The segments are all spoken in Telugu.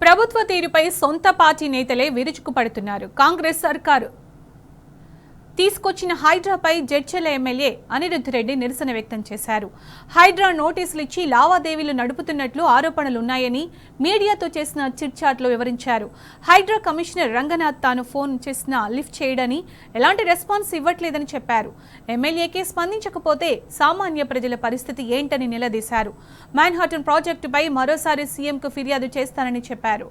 ప్రభుత్వ తీరుపై సొంత పార్టీ నేతలే విరుచుకుపడుతున్నారు. కాంగ్రెస్ సర్కారు తీసుకొచ్చిన హైడ్రాపై జడ్చర్ల ఎమ్మెల్యే అనిరుద్ధ్ రెడ్డి నిరసన వ్యక్తం చేశారు. హైడ్రా నోటీసులు ఇచ్చి లావాదేవీలు నడుపుతున్నట్లు ఆరోపణలున్నాయని మీడియాతో చేసిన చిట్చాట్లో వివరించారు. హైడ్రా కమిషనర్ రంగనాథ్ తాను ఫోన్ చేసినా లిఫ్ట్ చేయడని, ఎలాంటి రెస్పాన్స్ ఇవ్వట్లేదని చెప్పారు. ఎమ్మెల్యేకే స్పందించకపోతే సామాన్య ప్రజల పరిస్థితి ఏంటని నిలదీశారు. మ్యాన్హాటన్ ప్రాజెక్టుపై మరోసారి సీఎంకు ఫిర్యాదు చేస్తానని చెప్పారు.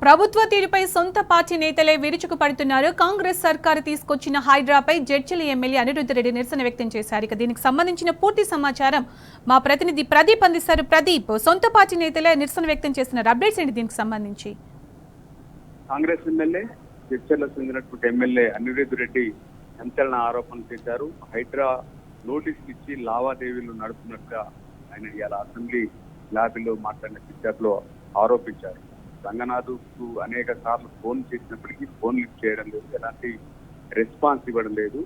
ప్రభుత్వ తీరుపై సొంత పార్టీ నేతలే విరుచుకుపడుతున్నారు. కాంగ్రెస్ సర్కారు తీసుకొచ్చిన హైడ్రాపై జడ్చర్ల ఎమ్మెల్యే అనిరుద్ధ్ రెడ్డి నిరసన వ్యక్తం చేశారు. దీనికి సంబంధించిన పూర్తి సమాచారం మా ప్రతినిధి ప్రదీప్ అందిస్తారు. ప్రదీప్, సొంత పార్టీ నేతలే నిరసన వ్యక్తం చేస్తున్నారు, అప్డేట్స్ ఏంటి దీనికి సంబంధించి? కాంగ్రెస్ ఎమ్మెల్యే జడ్చర్లకు చెందినటువంటి ఎమ్మెల్యే అనిరుద్ధ్ రెడ్డి సంచలన ఆరోపణలు చేశారు. హైడ్రా నోటీసులు ఇచ్చి లావాదేవీలు నడుపుతున్నట్టుగా ఆయన ఇవాళ అసెంబ్లీ ల్యాబ్లో మాట్లాడిన పిక్చర్లో ఆరోపించారు. రంగనాథ్కు అనేక సార్లు ఫోన్ చేసినప్పటికీ ఫోన్ లిఫ్ట్ చేయడం లేదు, ఎలాంటి రెస్పాన్స్ ఇవ్వడం లేదు.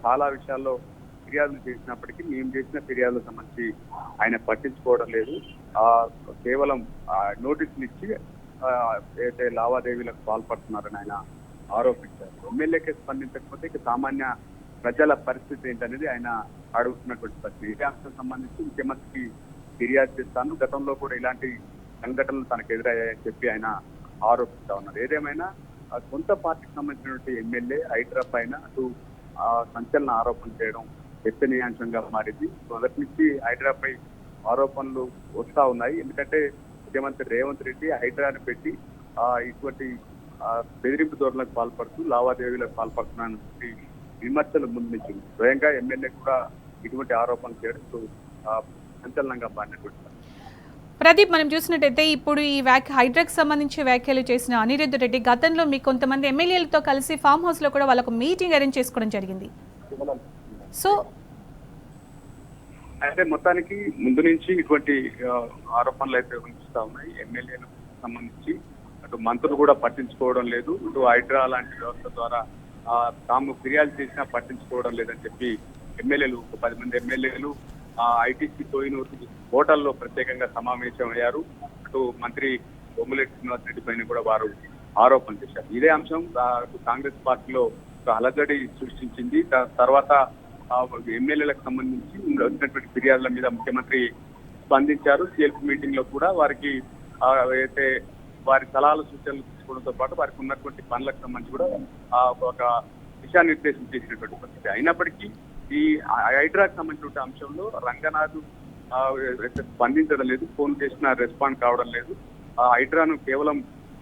చాలా విషయాల్లో ఫిర్యాదులు చేసినప్పటికీ మేము చేసిన ఫిర్యాదులకు సంబంధించి ఆయన పట్టించుకోవడం లేదు. కేవలం నోటీసులు ఇచ్చి అయితే లావాదేవీలకు పాల్పడుతున్నారని ఆయన ఆరోపించారు. ఎమ్మెల్యేకి స్పందించకపోతే ఇక సామాన్య ప్రజల పరిస్థితి ఏంటనేది ఆయన అడుగుతున్నటువంటి ప్రశ్న. ఇదే అంశం సంబంధించి ముఖ్యమంత్రికి ఫిర్యాదు చేస్తాను, గతంలో కూడా ఇలాంటి సంఘటనలు తనకు ఎదురయ్యాయని చెప్పి ఆయన ఆరోపిస్తా ఉన్నారు. ఏదేమైనా సొంత పార్టీకి సంబంధించినటువంటి ఎమ్మెల్యే హైడ్రా పైన అటు సంచలన ఆరోపణలు చేయడం చర్చనీయాంశంగా మారింది. మొదటి నుంచి హైడ్రాపై ఆరోపణలు వస్తా ఉన్నాయి. ఎందుకంటే ముఖ్యమంత్రి రేవంత్ రెడ్డి హైడ్రాను పెట్టి ఇటువంటి బెదిరింపు ధోరణులకు పాల్పడుతూ లావాదేవీలకు పాల్పడుతున్నారని విమర్శలు ముందుంచింది. స్వయంగా ఎమ్మెల్యే కూడా ఇటువంటి ఆరోపణలు చేయడం సంచలనంగా మారినటువంటి. ప్రదీప్, మనం చూసినట్టయితే ఇప్పుడు ఈ హైడ్రాకి సంబంధించి వ్యాఖ్యలు చేసిన అనిరుద్ధ్ రెడ్డి గతంలో మీ కొంతమంది ఎమ్మెల్యేలతో కలిసి ఫామ్ హౌస్ లో కూడా వాళ్ళకు మీటింగ్ అరేంజ్ చేసుకోవడం జరిగింది. సో అయితే మొత్తానికి ముందు నుంచి ఇటువంటి ఆరోపణలు అయితే వినిపిస్తా ఉన్నాయి. ఎమ్మెల్యేలకు సంబంధించి అటు మంత్రులు కూడా పట్టించుకోవడం లేదు, ఇటు హైడ్రా లాంటి వ్యవస్థ ద్వారా తాము ఫిర్యాదు చేసినా పట్టించుకోవడం లేదని చెప్పి ఎమ్మెల్యేలు 10 మంది ఎమ్మెల్యేలు ఐటీసీ కోహినూరు హోటల్లో ప్రత్యేకంగా సమావేశం అయ్యారు. అటు మంత్రి బొమ్మలేటి శ్రీనివాస్ రెడ్డి పైన కూడా వారు ఆరోపణలు చేశారు. ఇదే అంశం కాంగ్రెస్ పార్టీలో ఒక అలజడి సృష్టించింది. తర్వాత ఎమ్మెల్యేలకు సంబంధించి వచ్చినటువంటి ఫిర్యాదుల మీద ముఖ్యమంత్రి స్పందించారు. సిఎల్పి మీటింగ్ లో కూడా వారికి అయితే వారి సలహాలు సూచనలు తీసుకోవడంతో పాటు వారికి ఉన్నటువంటి పనులకు సంబంధించి కూడా ఒక దిశానిర్దేశం చేసినటువంటి పరిస్థితి. అయినప్పటికీ ఈ హైడ్రాకి సంబంధించిన అంశంలో రంగనాథ్ స్పందించడం లేదు, ఫోన్ చేసినా రెస్పాండ్ కావడం లేదు. హైడ్రాను కేవలం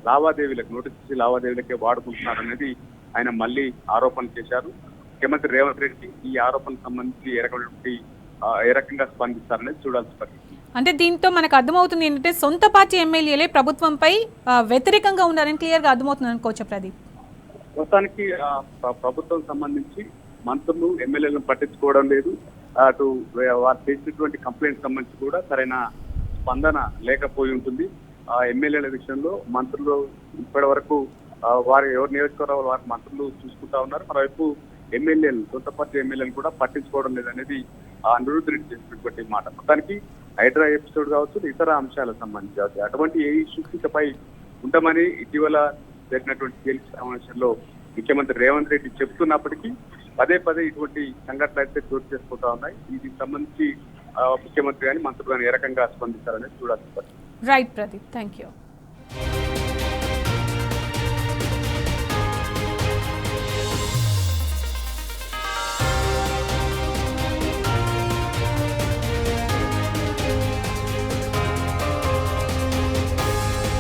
లావాదేవీలకు నోటీస్ ఇచ్చి లావాదేవీలకే వాడుకుంటున్నారనేది ఆయన మళ్ళీ ఆరోపణలు చేశారు. ముఖ్యమంత్రి రేవంత్ రెడ్డి ఈ ఆరోపణలకు సంబంధించి ఏ రకంగా స్పందిస్తారనేది చూడాల్సి పరిస్థితి. అంటే దీంతో మనకు అర్థమవుతుంది ఏంటంటే సొంత పార్టీ ఎమ్మెల్యేలే ప్రభుత్వంపై వ్యతిరేకంగా ఉన్నారని క్లియర్ గా అర్థమవుతుంది అనుకోవచ్చు ప్రదీప్. మొత్తానికి ప్రభుత్వం సంబంధించి మంత్రులు ఎమ్మెల్యేలను పట్టించుకోవడం లేదు, అటు వారు చేసినటువంటి కంప్లైంట్ సంబంధించి కూడా సరైన స్పందన లేకపోయి ఉంటుంది. ఎమ్మెల్యేల విషయంలో మంత్రులు ఇప్పటి వరకు వారు ఎవరు నియోజకవర్గాలు వారి మంత్రులు చూసుకుంటా ఉన్నారు. మరోవైపు ఎమ్మెల్యేలు సొంత పార్టీ ఎమ్మెల్యేలు కూడా పట్టించుకోవడం లేదనేది అనిరుద్ధ్ రెడ్డి చేసినటువంటి మాట. మొత్తానికి హైడ్రా ఎపిసోడ్ కావచ్చు, ఇతర అంశాలకు సంబంధించి అటువంటి ఏ ఇష్యూస్ ఇకపై ఉంటామని ఇటీవల జరిగినటువంటి సిఎల్పి సమావేశంలో ముఖ్యమంత్రి రేవంత్ రెడ్డి చెప్తున్నప్పటికీ పదే ఇటువంటి సంఘటనలు అయితే చోటు చేసుకుంటా ఉన్నాయి. దీనికి సంబంధించి ముఖ్యమంత్రి కానీ మంత్రులు కానీ ఏ రకంగా స్పందిస్తారనేది చూడాల్సి. Right Pradeep, thank you.